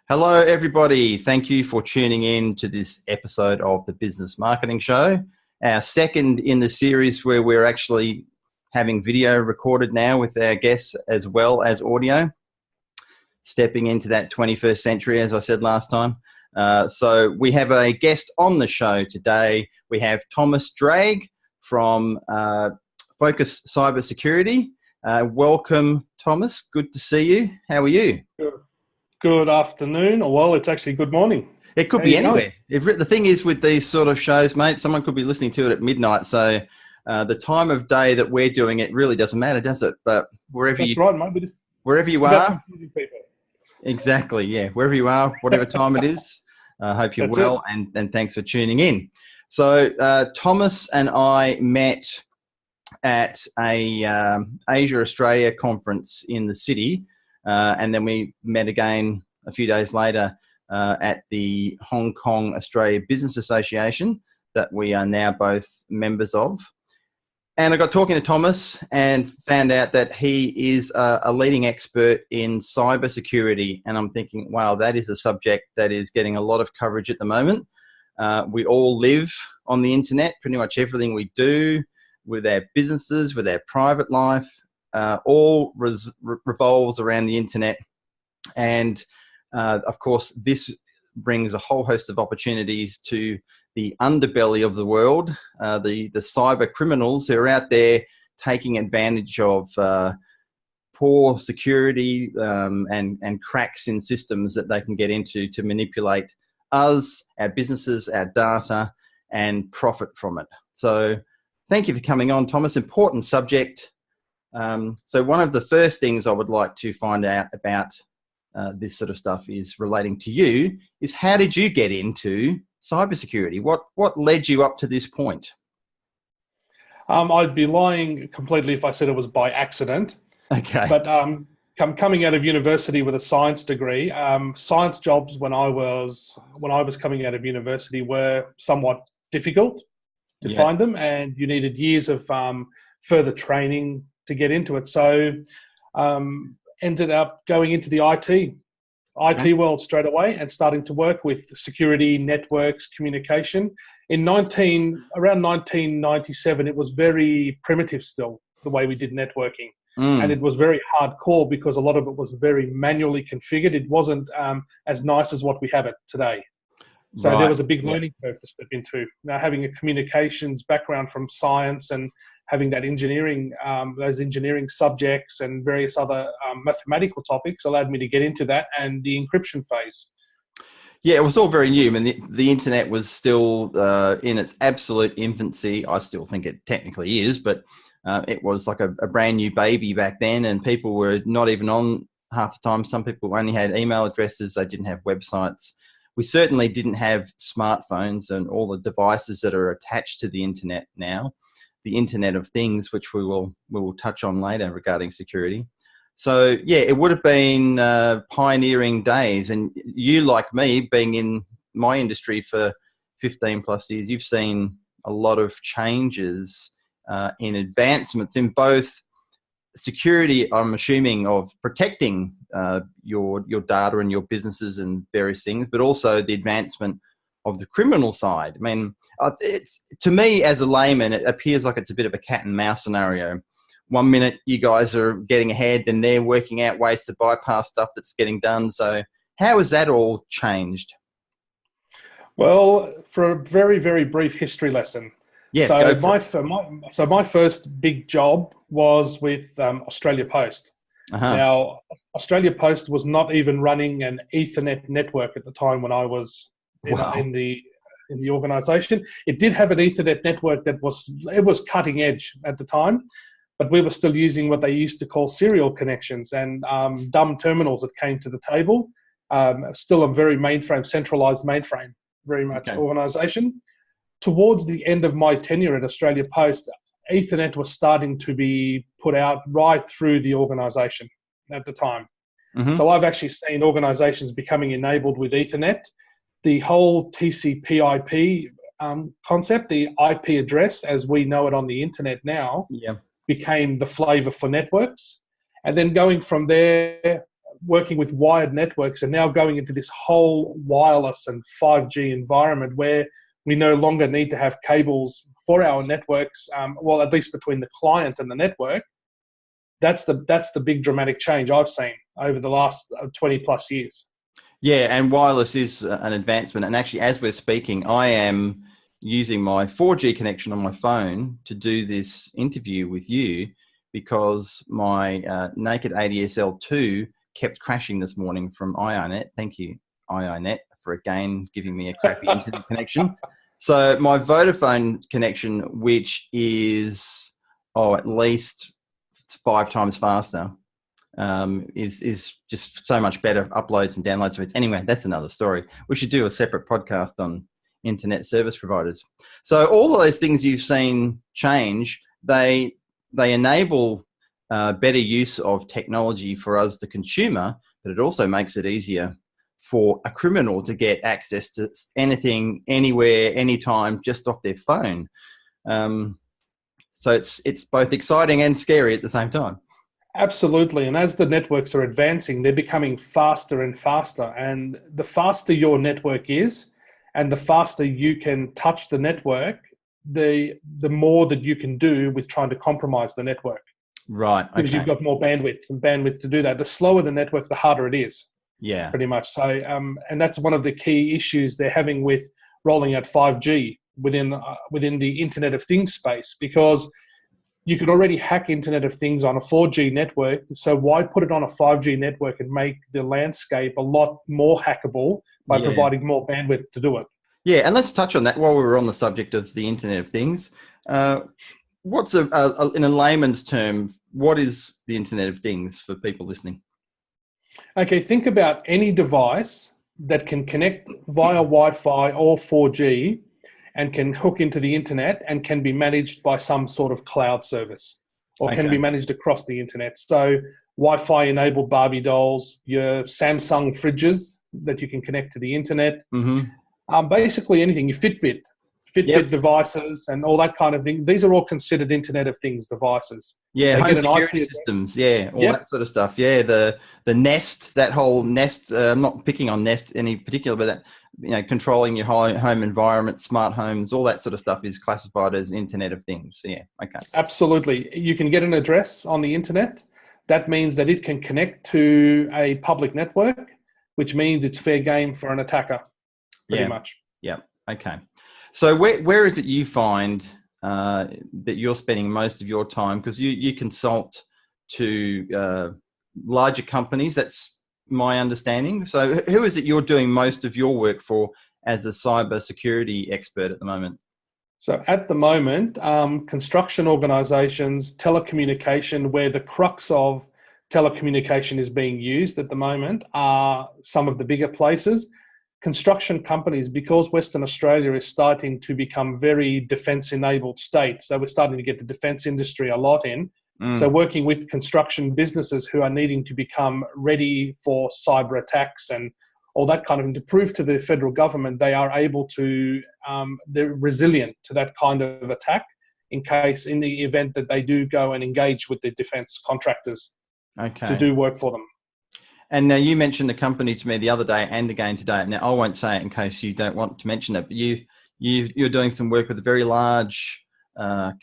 Hello, everybody. Thank you for tuning in to this episode of the Business Marketing Show, our second in the series where we're actually having video recorded now with our guests as well as audio, stepping into that 21st century, as I said last time. So we have a guest on the show today. We have Thomas Jreige from Focus Cybersecurity. Welcome, Thomas. Good to see you. How are you? Good afternoon, or well, it's actually good morning. It could be anywhere. The thing is with these sort of shows, mate, someone could be listening to it at midnight. So the time of day that we're doing it really doesn't matter, does it? But wherever you are, exactly, yeah, wherever you are, whatever time it is, I hope you're well, and thanks for tuning in. So Thomas and I met at a Asia Australia conference in the city. And then we met again a few days later at the Hong Kong Australia Business Association that we are now both members of. And I got talking to Thomas and found out that he is a leading expert in cybersecurity. And I'm thinking, wow, that is a subject that is getting a lot of coverage at the moment. We all live on the internet. Pretty much everything we do with our businesses, with our private life, all revolves around the internet. And of course, this brings a whole host of opportunities to the underbelly of the world, the cyber criminals who are out there taking advantage of poor security and cracks in systems that they can get into to manipulate us, our businesses, our data, and profit from it. So thank you for coming on, Thomas. Important subject. So one of the first things I would like to find out about this sort of stuff is relating to you is how did you get into cybersecurity? What led you up to this point? I'd be lying completely if I said it was by accident. Okay. But coming out of university with a science degree, science jobs when I was coming out of university were somewhat difficult to find them, and you needed years of further training to get into it. So ended up going into the IT world straight away and starting to work with security, networks, communication. Around 1997, it was very primitive still, the way we did networking. And it was very hardcore because a lot of it was very manually configured. It wasn't as nice as what we have it today. So there was a big learning curve to step into. Now, having a communications background from science and having that those engineering subjects and various other mathematical topics allowed me to get into that and the encryption phase. Yeah, it was all very new. I mean, the internet was still in its absolute infancy. I still think it technically is, but it was like a brand new baby back then, and people were not even on half the time. Some people only had email addresses. They didn't have websites. We certainly didn't have smartphones and all the devices that are attached to the internet now. The Internet of Things, which we will touch on later regarding security. So yeah, it would have been pioneering days. And you, like me, being in my industry for 15 plus years, you've seen a lot of changes in advancements in both security, I'm assuming, of protecting your data and your businesses and various things, but also the advancement of the criminal side. I mean, it's, to me as a layman, it appears like it's a bit of a cat and mouse scenario. One minute you guys are getting ahead, then they're working out ways to bypass stuff that's getting done. So how has that all changed? Well, for a very, very brief history lesson. Yeah. So my first big job was with Australia Post. Now, Australia Post was not even running an Ethernet network at the time when I was in the organisation. It did have an Ethernet network that was cutting edge at the time, but we were still using what they used to call serial connections and dumb terminals that came to the table. Still a very centralized mainframe, very much organisation. Towards the end of my tenure at Australia Post, Ethernet was starting to be put out right through the organisation at the time. So I've actually seen organisations becoming enabled with Ethernet. The whole TCP/IP concept, the IP address as we know it on the internet now, became the flavor for networks. And then going from there, working with wired networks, and now going into this whole wireless and 5G environment where we no longer need to have cables for our networks, well, at least between the client and the network. That's the big dramatic change I've seen over the last 20 plus years. Yeah, and wireless is an advancement. And actually, as we're speaking, I am using my 4G connection on my phone to do this interview with you because my naked ADSL2 kept crashing this morning from IINet. Thank you, IINet, for again giving me a crappy internet connection. So my Vodafone connection, which is at least 5 times faster, is just so much better uploads and download speeds. Anyway, that's another story. We should do a separate podcast on internet service providers. So all of those things you've seen change, they enable better use of technology for us, the consumer, but it also makes it easier for a criminal to get access to anything, anywhere, anytime, just off their phone. So it's both exciting and scary at the same time. Absolutely. And as the networks are advancing, they're becoming faster and faster. And the faster your network is, and the faster you can touch the network, the more that you can do with trying to compromise the network. Right. Okay. Because you've got more bandwidth to do that. The slower the network, the harder it is. Yeah. Pretty much. So, and that's one of the key issues they're having with rolling out 5G within the Internet of Things space, because you can already hack Internet of Things on a 4G network. So why put it on a 5G network and make the landscape a lot more hackable by providing more bandwidth to do it? Yeah, and let's touch on that while we were on the subject of the Internet of Things. What's in a layman's term, what is the Internet of Things for people listening? Okay, think about any device that can connect via Wi-Fi or 4G and can hook into the internet and can be managed by some sort of cloud service, or can be managed across the internet. So Wi-Fi enabled Barbie dolls, your Samsung fridges that you can connect to the internet, basically anything, your Fitbit devices and all that kind of thing. These are all considered Internet of Things devices. Yeah, home security systems, all that sort of stuff. Yeah, the Nest, that whole Nest, I'm not picking on Nest any particular, but that, controlling your home environment, smart homes, all that sort of stuff is classified as Internet of Things. Yeah, okay. Absolutely. You can get an address on the internet. That means that it can connect to a public network, which means it's fair game for an attacker, pretty much. Yeah, okay. So where is it you find that you're spending most of your time? Because you consult to larger companies, that's my understanding. So who is it you're doing most of your work for as a cybersecurity expert at the moment? So at the moment, construction organisations, telecommunication, where the crux of telecommunication is being used at the moment, are some of the bigger places. Construction companies, because Western Australia is starting to become very defence-enabled state, so we're starting to get the defence industry a lot in. So working with construction businesses who are needing to become ready for cyber attacks and all that kind of thing, to prove to the federal government they are able to, they're resilient to that kind of attack in the event that they do go and engage with the defence contractors to do work for them. And now you mentioned the company to me the other day and again today. Now I won't say it in case you don't want to mention it, but you're doing some work with a very large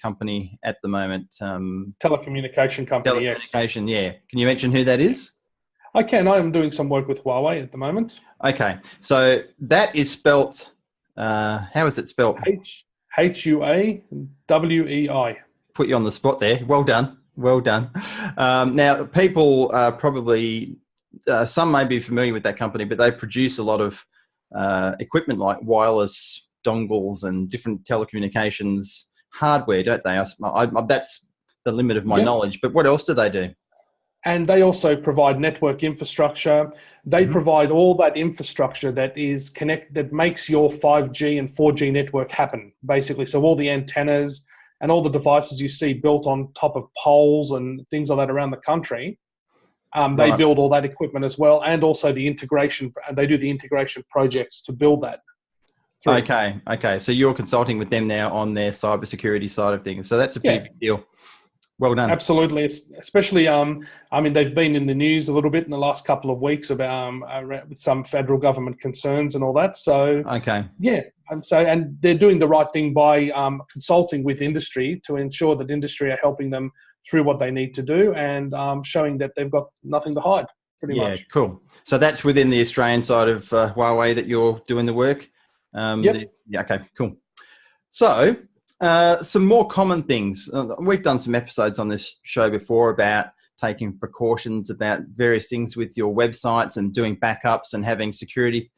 company at the moment. Telecommunication company, yes. Telecommunication, yeah. Can you mention who that is? I can. I am doing some work with Huawei at the moment. Okay. So that is spelt, how is it spelt? Huawei. Put you on the spot there. Well done. Well done. Now, people probably... some may be familiar with that company, but they produce a lot of equipment like wireless dongles and different telecommunications hardware, don't they? That's the limit of my knowledge. But what else do they do? And they also provide network infrastructure. They provide all that infrastructure that is that makes your 5G and 4G network happen, basically. So all the antennas and all the devices you see built on top of poles and things like that around the country. They build all that equipment as well, and also the integration. They do the integration projects to build that. Okay. So you're consulting with them now on their cybersecurity side of things. So that's a pretty big deal. Well done. Absolutely, especially I mean, they've been in the news a little bit in the last couple of weeks about with some federal government concerns and all that. So okay, yeah, and they're doing the right thing by consulting with industry to ensure that industry are helping them through what they need to do and showing that they've got nothing to hide. Pretty much. Yeah, cool. So that's within the Australian side of Huawei that you're doing the work. Yep. Yeah. Okay. Cool. So. Some more common things. We've done some episodes on this show before about taking precautions about various things with your websites and doing backups and having security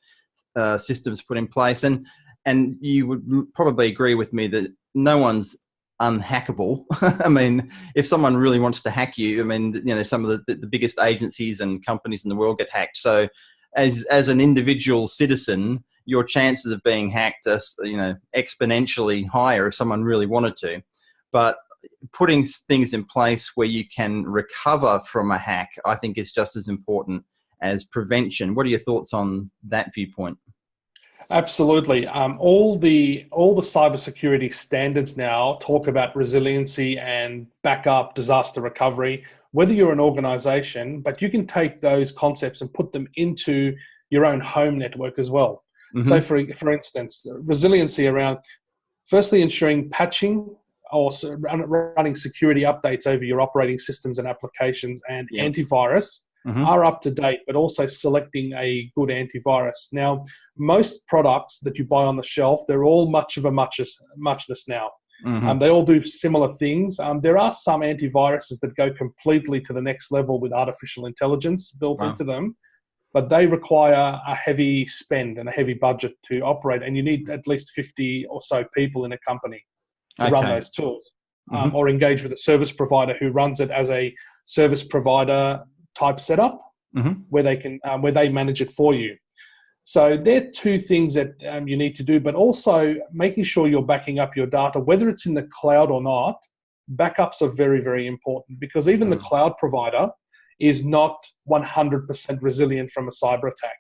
systems put in place. And you would probably agree with me that no one's unhackable. I mean, if someone really wants to hack you, I mean, you know, some of the biggest agencies and companies in the world get hacked. So as an individual citizen, your chances of being hacked are, you know, exponentially higher if someone really wanted to. But putting things in place where you can recover from a hack, I think, is just as important as prevention. What are your thoughts on that viewpoint? Absolutely. All the cybersecurity standards now talk about resiliency and backup, disaster recovery. Whether you're an organization, but you can take those concepts and put them into your own home network as well. Mm-hmm. So, for instance, resiliency around firstly ensuring patching or running security updates over your operating systems and applications and antivirus are up to date, but also selecting a good antivirus. Now, most products that you buy on the shelf, they're all much of a muchness now. They all do similar things. There are some antiviruses that go completely to the next level with artificial intelligence built into them, but they require a heavy spend and a heavy budget to operate, and you need at least 50 or so people in a company to run those tools, or engage with a service provider who runs it as a service provider type setup, where they can where they manage it for you. So they're two things that you need to do, but also making sure you're backing up your data, whether it's in the cloud or not. Backups are very, very important, because even the cloud provider is not 100% resilient from a cyber attack.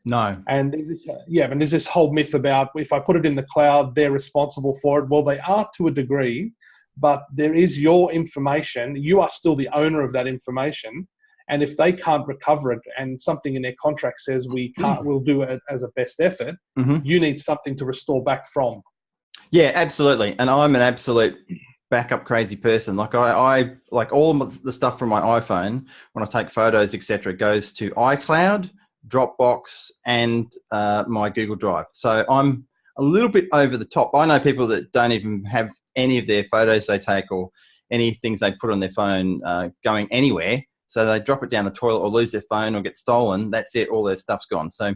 No. And there's this whole myth about if I put it in the cloud, they're responsible for it. Well, they are to a degree, but there is your information. You are still the owner of that information. And if they can't recover it and something in their contract says we'll do it as a best effort, you need something to restore back from. Yeah, absolutely. And I'm an absolute backup crazy person. Like I like all of the stuff from my iPhone, when I take photos, etc., goes to iCloud, Dropbox, and my Google Drive. So I'm a little bit over the top. I know people that don't even have any of their photos they take or any things they put on their phone going anywhere. So they drop it down the toilet or lose their phone or get stolen. That's it. All their stuff's gone. So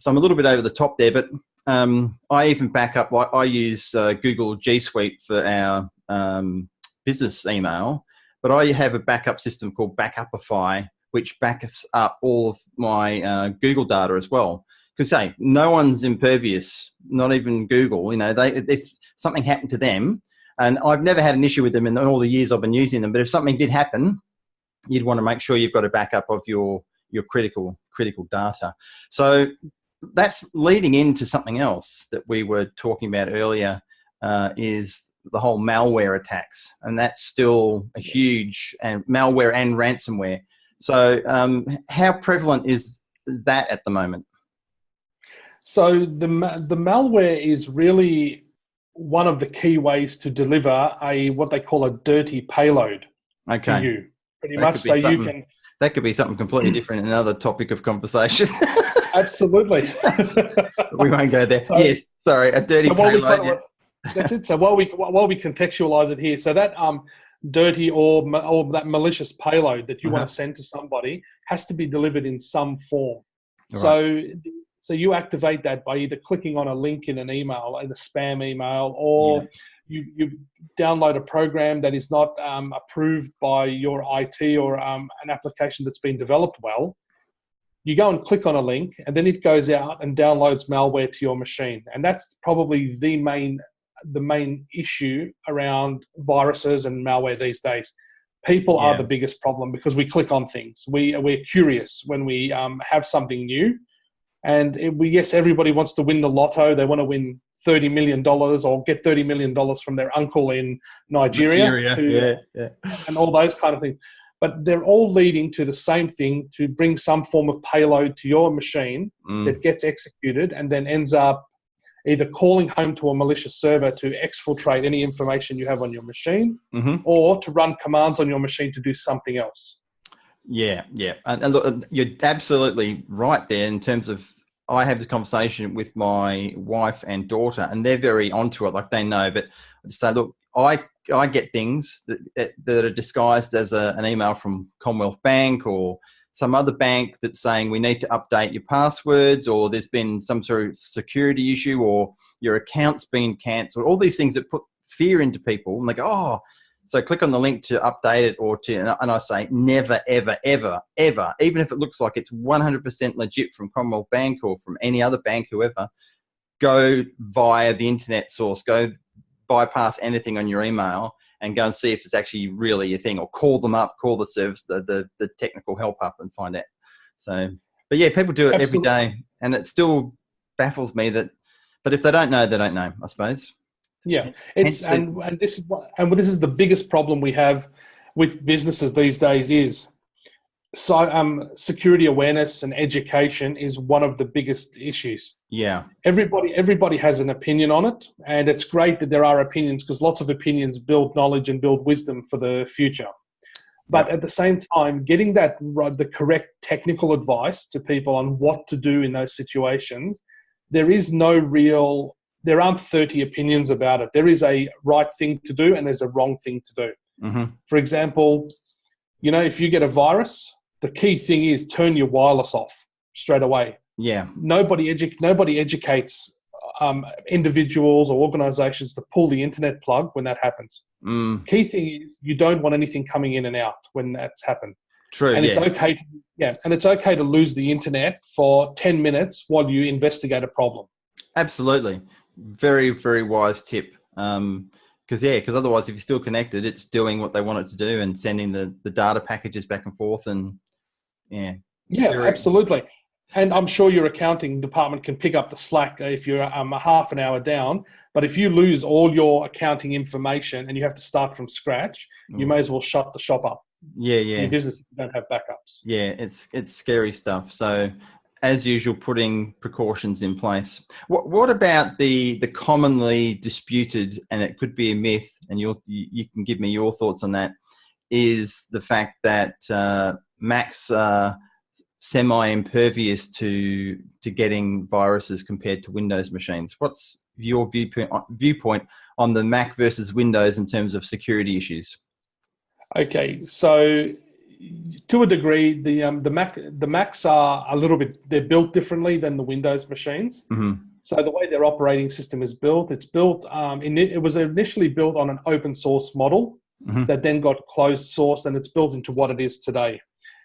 I'm a little bit over the top there, but I even back up. Like I use Google G Suite for our business email, but I have a backup system called Backupify, which backs up all of my Google data as well. Because hey, no one's impervious, not even Google. You know, if something happened to them, and I've never had an issue with them in all the years I've been using them, but if something did happen, you'd want to make sure you've got a backup of your critical data. So that's leading into something else that we were talking about earlier, is the whole malware attacks, and that's still a huge, and malware and ransomware. So how prevalent is that at the moment? So the malware is really one of the key ways to deliver what they call a dirty payload to you. Pretty much, so you can. That could be something completely different, another topic of conversation. Absolutely. We won't go there. So, yes, sorry, a dirty payload. That's it. So while we contextualize it here, so that dirty or that malicious payload that you want to send to somebody has to be delivered in some form. Right. So you activate that by either clicking on a link in an email, in a spam email, or you download a program that is not approved by your IT or an application that's been developed well. You go and click on a link, and then it goes out and downloads malware to your machine. And that's probably the main issue around viruses and malware these days. People are the biggest problem, because we click on things. We're curious when we have something new. And yes, everybody wants to win the lotto. They want to win $30 million or get $30 million from their uncle in Nigeria. And all those kind of things. But they're all leading to the same thing, to bring some form of payload to your machine that gets executed and then ends up either calling home to a malicious server to exfiltrate any information you have on your machine, or to run commands on your machine to do something else. Yeah. And look, you're absolutely right there in terms of, I have this conversation with my wife and daughter, and they're very onto it, like they know. But I just say, look, I get things that are disguised as an email from Commonwealth Bank or some other bank that's saying we need to update your passwords, or there's been some sort of security issue, or your account's been cancelled. All these things that put fear into people, and they go, oh, so click on the link to update it, or to, and I say, never, ever, ever, ever, even if it looks like it's 100% legit from Commonwealth Bank or from any other bank, whoever, go via the internet source, go bypass anything on your email and go and see if it's actually really a thing, or call them up, call the service, the technical help up and find out. So, but yeah, people do it every day, and it still baffles me that, but if they don't know, I suppose. Yeah, it's and this is the biggest problem we have with businesses these days is security awareness and education is one of the biggest issues. Yeah, everybody has an opinion on it, and it's great that there are opinions, because lots of opinions build knowledge and build wisdom for the future. But at the same time, getting the correct technical advice to people on what to do in those situations, there aren't 30 opinions about it. There is a right thing to do and there's a wrong thing to do. For example, if you get a virus, the key thing is turn your wireless off straight away. Yeah. Nobody educates individuals or organizations to pull the internet plug when that happens. Key thing is you don't want anything coming in and out when that's happened. True. And it's okay. And it's okay to lose the internet for 10 minutes while you investigate a problem. Absolutely. Very, very wise tip. Because otherwise, if you're still connected, it's doing what they want it to do and sending the data packages back and forth. And absolutely. And I'm sure your accounting department can pick up the slack if you're a half an hour down. But if you lose all your accounting information and you have to start from scratch, you may as well shut the shop up. Yeah. In business, you don't have backups. Yeah, it's scary stuff. So, as usual, putting precautions in place. What about the commonly disputed, and it could be a myth, and you can give me your thoughts on that, is the fact that Macs are semi-impervious to getting viruses compared to Windows machines. What's your viewpoint on the Mac versus Windows in terms of security issues? Okay, so to a degree, the Macs are a little bit, they're built differently than the Windows machines. So the way their operating system is built, it was initially built on an open source model that then got closed sourced, and it's built into what it is today.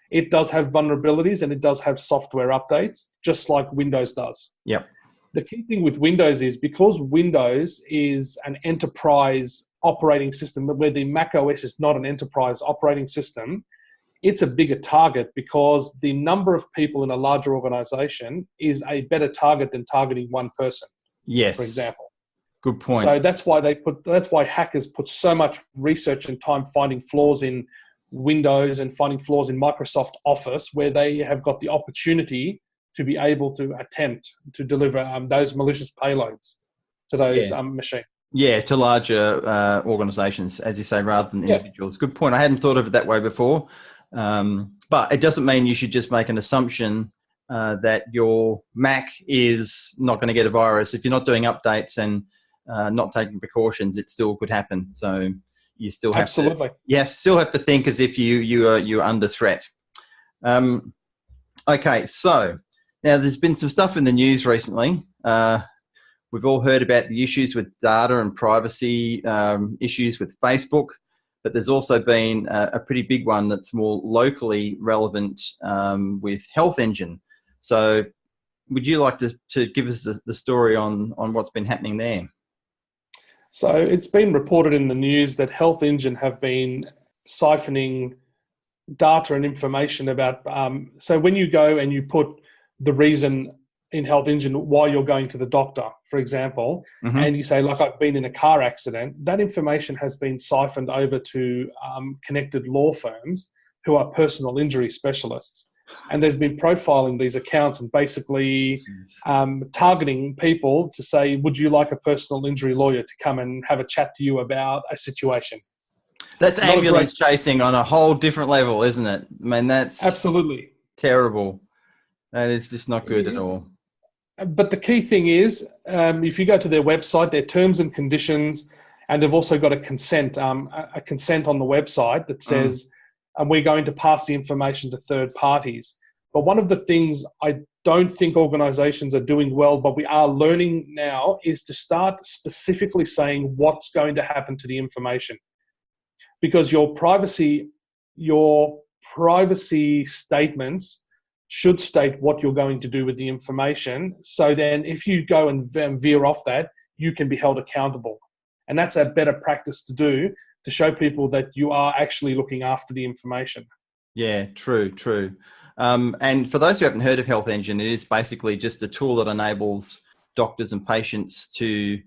It does have vulnerabilities and it does have software updates, just like Windows does. Yep. The key thing with Windows is, because Windows is an enterprise operating system, where the Mac OS is not an enterprise operating system, it's a bigger target, because the number of people in a larger organization is a better target than targeting one person. Yes. For example. Good point. So that's why hackers put so much research and time finding flaws in Windows and finding flaws in Microsoft Office, where they have got the opportunity to be able to attempt to deliver those malicious payloads to those machines. Yeah, to larger organizations, as you say, rather than individuals. Good point. I hadn't thought of it that way before. But it doesn't mean you should just make an assumption that your Mac is not going to get a virus. If you're not doing updates and not taking precautions, it still could happen. So you still have still have to think as if you're under threat. Okay, so now there's been some stuff in the news recently. We've all heard about the issues with data and privacy issues with Facebook, but there's also been a pretty big one that's more locally relevant with Health Engine. So would you like to give us the story on what's been happening there? So it's been reported in the news that Health Engine have been siphoning data and information about, so when you go and you put the reason in Health Engine while you're going to the doctor, for example, and you say, like, I've been in a car accident, that information has been siphoned over to connected law firms who are personal injury specialists. And they've been profiling these accounts and basically targeting people to say, would you like a personal injury lawyer to come and have a chat to you about a situation? That's ambulance chasing on a whole different level, isn't it? I mean, that's absolutely terrible. That is just not good at all. But the key thing is, if you go to their website, their terms and conditions, and they've also got a consent on the website that says, and we're going to pass the information to third parties. But one of the things I don't think organizations are doing well, but we are learning now, is to start specifically saying what's going to happen to the information. Because your privacy statements should state what you're going to do with the information. So then if you go and veer off that, you can be held accountable. And that's a better practice to do, to show people that you are actually looking after the information. Yeah, true. And for those who haven't heard of Health Engine, it is basically just a tool that enables doctors and patients to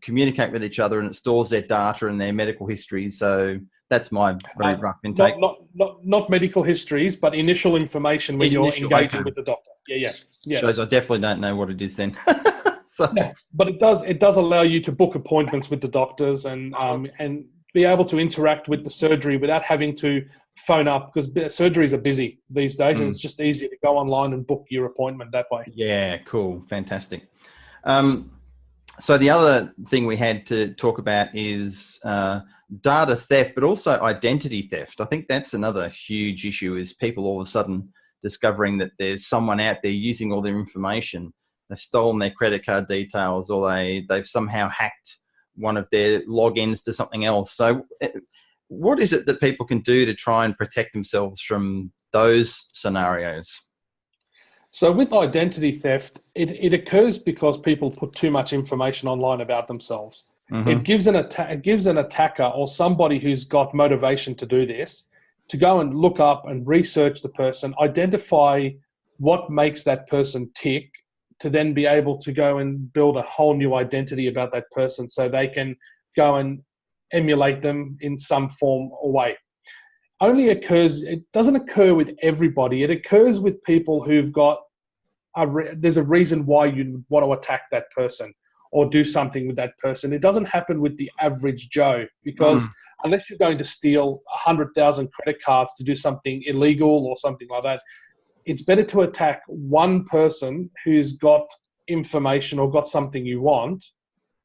communicate with each other, and it stores their data and their medical history. So that's my very rough intake. Not medical histories, but initial information when you're engaging with the doctor. Yeah. Shows I definitely don't know what it is then. Yeah, but it does allow you to book appointments with the doctors and be able to interact with the surgery without having to phone up, because surgeries are busy these days, and it's just easier to go online and book your appointment that way. Yeah, cool, fantastic. So the other thing we had to talk about is data theft, but also identity theft. I think that's another huge issue, is people all of a sudden discovering that there's someone out there using all their information. They've stolen their credit card details, or they've somehow hacked one of their logins to something else. So what is it that people can do to try and protect themselves from those scenarios? So with identity theft, it occurs because people put too much information online about themselves. It gives an attacker or somebody who's got motivation to do this to go and look up and research the person, identify what makes that person tick, to then be able to go and build a whole new identity about that person so they can go and emulate them in some form or way. It doesn't occur with everybody. It occurs with people who've got, there's a reason why you want to attack that person or do something with that person. It doesn't happen with the average Joe, because unless you're going to steal 100,000 credit cards to do something illegal or something like that, it's better to attack one person who's got information or got something you want,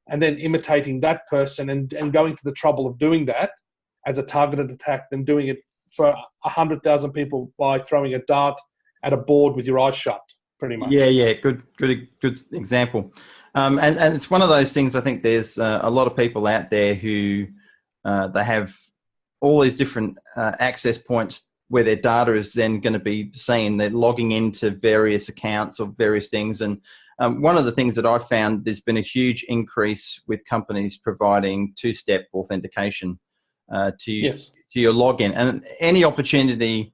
and then imitating that person and going to the trouble of doing that as a targeted attack than doing it for 100,000 people by throwing a dart at a board with your eyes shut, pretty much. Yeah. Good example. And it's one of those things. I think there's a lot of people out there who they have all these different access points where their data is then going to be seen. They're logging into various accounts or various things. And one of the things that I've found, there's been a huge increase with companies providing two-step authentication to your login. And any opportunity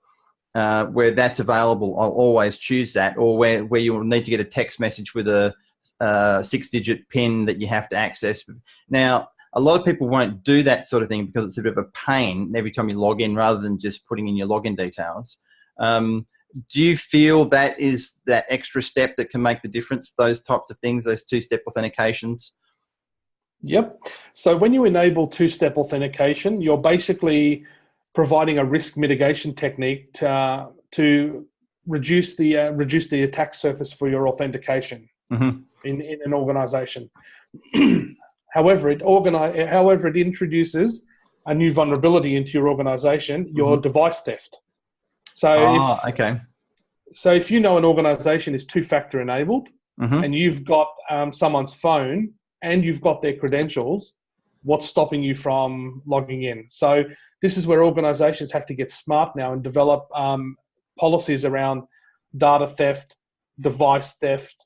where that's available, I'll always choose that, or where you'll need to get a text message with a 6-digit PIN that you have to access. Now, a lot of people won't do that sort of thing because it's a bit of a pain every time you log in, rather than just putting in your login details. Do you feel that is that extra step that can make the difference, those types of things, those two-step authentications? Yep. So when you enable two-step authentication, you're basically providing a risk mitigation technique to reduce the attack surface for your authentication in an organization. However, it introduces a new vulnerability into your organization, your device theft. So if you know an organization is two-factor enabled and you've got someone's phone and you've got their credentials, what's stopping you from logging in? So this is where organizations have to get smart now and develop policies around data theft, device theft,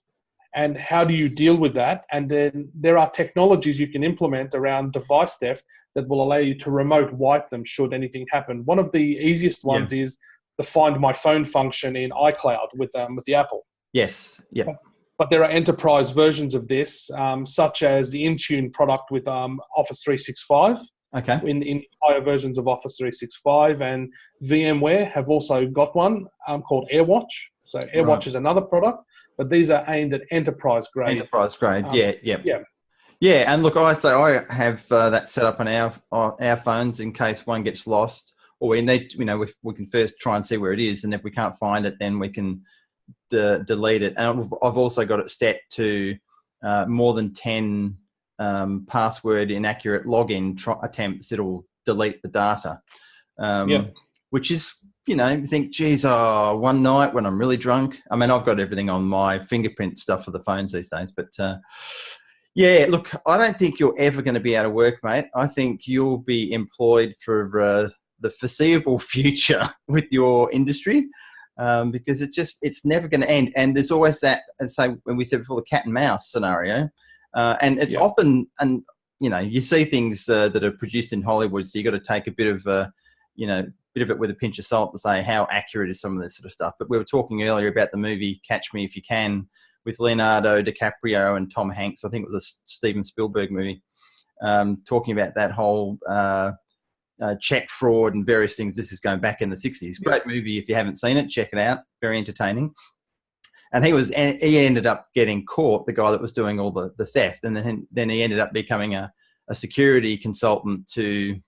and how do you deal with that? And then there are technologies you can implement around device theft that will allow you to remote wipe them should anything happen. One of the easiest ones is the Find My Phone function in iCloud with the Apple. Yes. Yeah. But there are enterprise versions of this, such as the Intune product with Office 365. Okay. In higher versions of Office 365, and VMware have also got one called AirWatch. So AirWatch is another product, but these are aimed at enterprise grade. Enterprise grade, yeah. Yeah, and look, I have that set up on our phones in case one gets lost, or we need, we can first try and see where it is, and if we can't find it, then we can delete it. And I've also got it set to more than 10 password inaccurate login attempts. It'll delete the data, which is, you think, geez, one night when I'm really drunk. I mean, I've got everything on my fingerprint stuff for the phones these days, but yeah, look, I don't think you're ever going to be out of work, mate. I think you'll be employed for the foreseeable future with your industry, because it's never going to end. And there's always that, as when we said before, the cat and mouse scenario. And it's often, and you see things that are produced in Hollywood, so you got to take a bit of it with a pinch of salt to say how accurate is some of this sort of stuff. But we were talking earlier about the movie Catch Me If You Can with Leonardo DiCaprio and Tom Hanks. I think it was a Steven Spielberg movie, talking about that whole check fraud and various things. This is going back in the 60s. Great movie. If you haven't seen it, check it out. Very entertaining. And he ended up getting caught, the guy that was doing all the theft. And then he ended up becoming a security consultant to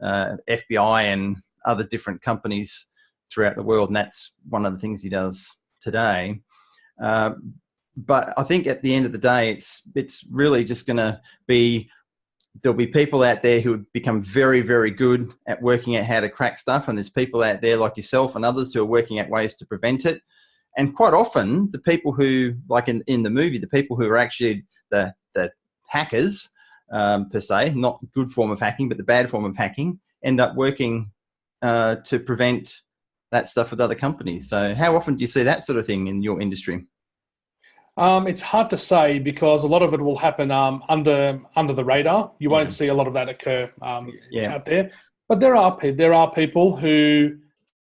FBI and other different companies throughout the world. And that's one of the things he does today. But I think at the end of the day, it's really just going to be, there'll be people out there who become very, very good at working out how to crack stuff. And there's people out there like yourself and others who are working out ways to prevent it. And quite often, the people who, like in the movie, the people who are actually the hackers, per se, not the good form of hacking, but the bad form of hacking, end up working to prevent that stuff with other companies. So how often do you see that sort of thing in your industry? It's hard to say, because a lot of it will happen under the radar. You won't see a lot of that occur out there. But there are people who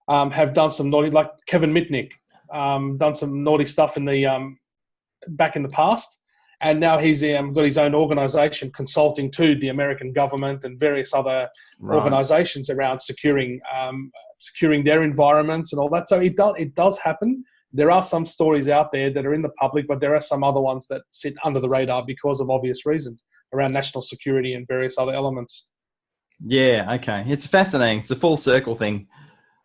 have done some naughty, like Kevin Mitnick, done some naughty stuff in the back in the past, and now he's got his own organisation consulting to the American government and various other organisations around securing their environments and all that. So it does happen. There are some stories out there that are in the public, but there are some other ones that sit under the radar because of obvious reasons around national security and various other elements. Yeah, okay. It's fascinating. It's a full circle thing,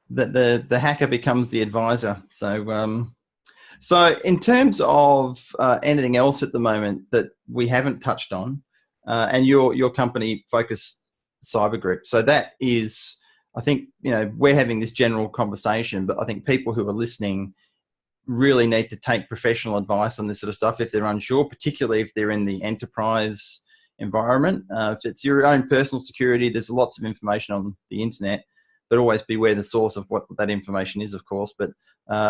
that the hacker becomes the advisor. So in terms of anything else at the moment that we haven't touched on, and your company Focus Cyber Group, so that is, I think, we're having this general conversation, but I think people who are listening really need to take professional advice on this sort of stuff if they're unsure, particularly if they're in the enterprise environment. If it's your own personal security, there's lots of information on the internet, but always beware the source of what that information is, of course. But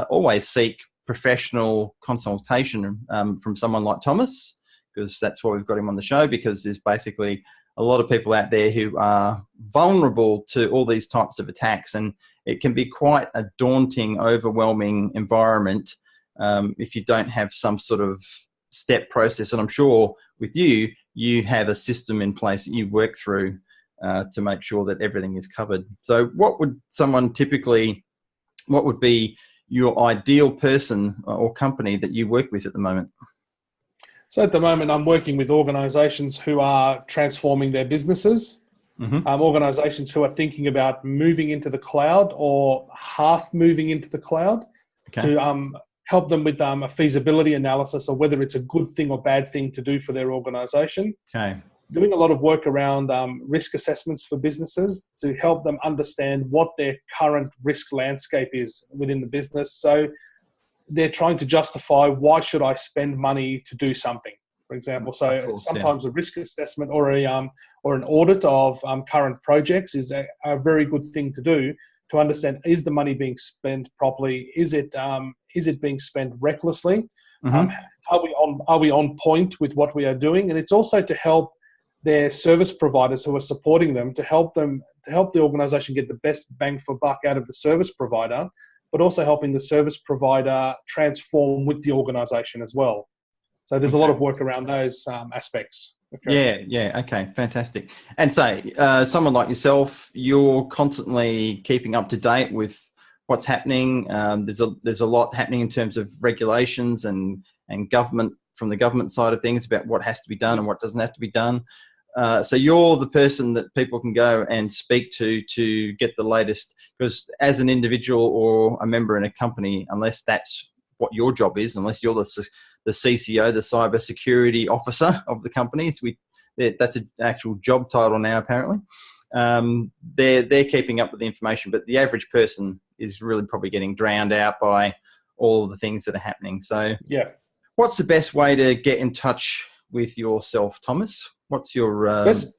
always seek professional consultation from someone like Thomas, because that's why we've got him on the show, because there's basically a lot of people out there who are vulnerable to all these types of attacks, and it can be quite a daunting, overwhelming environment if you don't have some sort of step process. And I'm sure with you have a system in place that you work through to make sure that everything is covered. So what would be your ideal person or company that you work with at the moment? So at the moment, I'm working with organisations who are transforming their businesses, organisations who are thinking about moving into the cloud or half moving into the cloud, to help them with a feasibility analysis of whether it's a good thing or bad thing to do for their organisation. Okay. Doing a lot of work around risk assessments for businesses to help them understand what their current risk landscape is within the business. So they're trying to justify, why should I spend money to do something, for example. So sometimes a risk assessment or an audit of current projects is a very good thing to do, to understand, is the money being spent properly? Is it being spent recklessly? Are we on point with what we are doing? And it's also to help their service providers who are supporting them, to help the organization get the best bang for buck out of the service provider, but also helping the service provider transform with the organization as well. So there's a lot of work around those aspects. Okay. Yeah. Okay. Fantastic. And so someone like yourself, you're constantly keeping up to date with what's happening. There's a lot happening in terms of regulations and government, from the government side of things, about what has to be done and what doesn't have to be done. So you're the person that people can go and speak to get the latest, because as an individual or a member in a company, unless that's what your job is, unless you're the CCO, the cybersecurity officer of the companies, that's an actual job title now apparently. They're keeping up with the information, but the average person is really probably getting drowned out by all of the things that are happening. So yeah, what's the best way to get in touch with yourself, Thomas? What's your best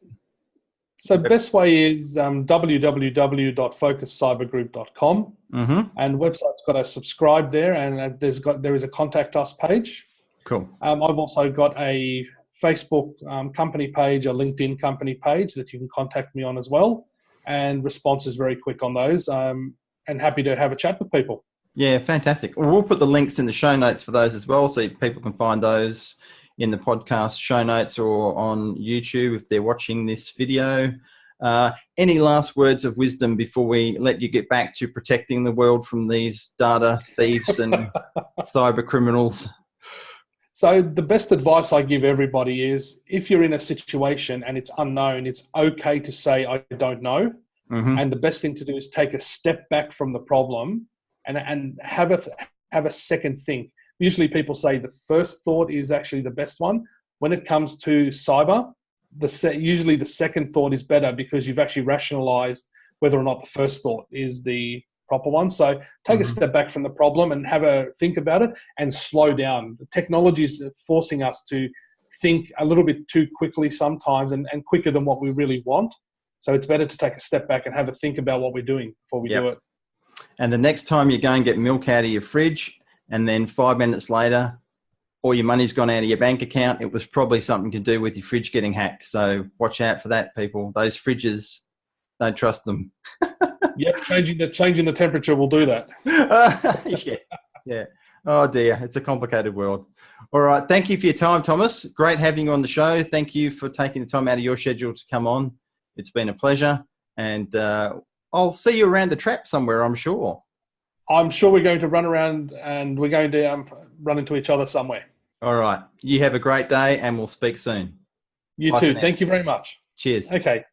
way is www.focuscybergroup.com, and the website's got a subscribe there, and there is a contact us page. Cool. I've also got a Facebook company page, a LinkedIn company page that you can contact me on as well, and response is very quick on those. And happy to have a chat with people. Yeah, fantastic. Well, we'll put the links in the show notes for those as well, so people can find those in the podcast show notes or on YouTube if they're watching this video. Any last words of wisdom before we let you get back to protecting the world from these data thieves and cyber criminals? So the best advice I give everybody is, if you're in a situation and it's unknown, it's okay to say, I don't know. And the best thing to do is take a step back from the problem and have a second think. Usually people say the first thought is actually the best one. When it comes to cyber, usually the second thought is better, because you've actually rationalized whether or not the first thought is the proper one. So take a step back from the problem and have a think about it and slow down. The technology is forcing us to think a little bit too quickly sometimes, and quicker than what we really want. So it's better to take a step back and have a think about what we're doing before we do it. And the next time you go and get milk out of your fridge, and then 5 minutes later, all your money's gone out of your bank account, it was probably something to do with your fridge getting hacked. So watch out for that, people. Those fridges, don't trust them. Yeah, changing the temperature will do that. Yeah. Oh dear, it's a complicated world. All right, thank you for your time, Thomas. Great having you on the show. Thank you for taking the time out of your schedule to come on. It's been a pleasure, and I'll see you around the trap somewhere, I'm sure. I'm sure we're going to run around, and we're going to run into each other somewhere. All right. You have a great day, and we'll speak soon. You too. Thank you very much. Cheers. Okay.